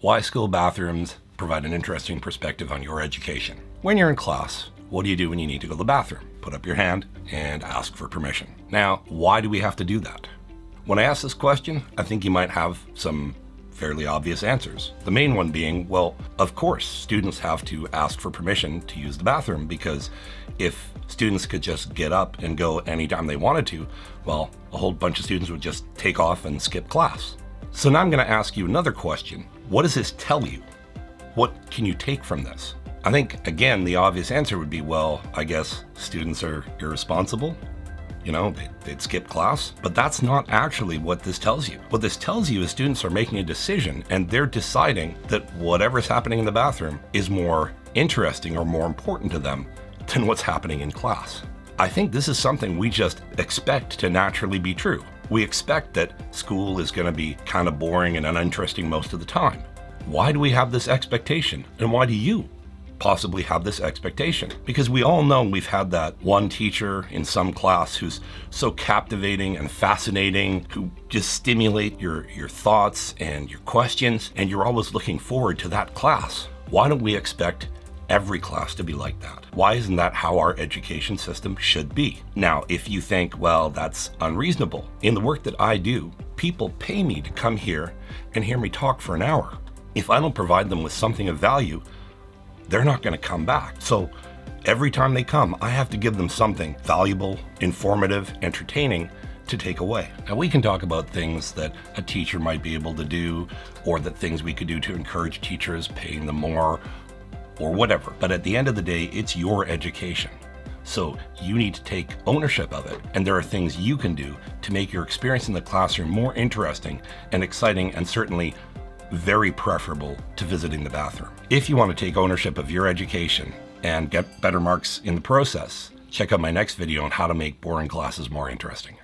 Why school bathrooms provide an interesting perspective on your education. When you're in class, what do you do when you need to go to the bathroom? Put up your hand and ask for permission. Now, why do we have to do that? When I ask this question, I think you might have some fairly obvious answers. The main one being, well, of course, students have to ask for permission to use the bathroom, because if students could just get up and go anytime they wanted to, well, a whole bunch of students would just take off and skip class. So now I'm going to ask you another question. What does this tell you? What can you take from this? I think, again, the obvious answer would be, well, I guess students are irresponsible. You know, they'd skip class. But that's not actually what this tells you. What this tells you is students are making a decision, and they're deciding that whatever's happening in the bathroom is more interesting or more important to them than what's happening in class. I think this is something we just expect to naturally be true. We expect that school is going to be kind of boring and uninteresting most of the time. Why do we have this expectation? And why do you possibly have this expectation? Because we all know we've had that one teacher in some class who's so captivating and fascinating, who just stimulate your thoughts and your questions, and you're always looking forward to that class. Why don't we expect every class to be like that? Why isn't that how our education system should be? Now, if you think, well, that's unreasonable, in the work that I do, people pay me to come here and hear me talk for an hour. If I don't provide them with something of value, they're not going to come back. So every time they come, I have to give them something valuable, informative, entertaining to take away. Now, we can talk about things that a teacher might be able to do, or that things we could do to encourage teachers, paying them more, or whatever. But at the end of the day, it's your education. So you need to take ownership of it. And there are things you can do to make your experience in the classroom more interesting and exciting, and certainly very preferable to visiting the bathroom. If you want to take ownership of your education and get better marks in the process, check out my next video on how to make boring classes more interesting.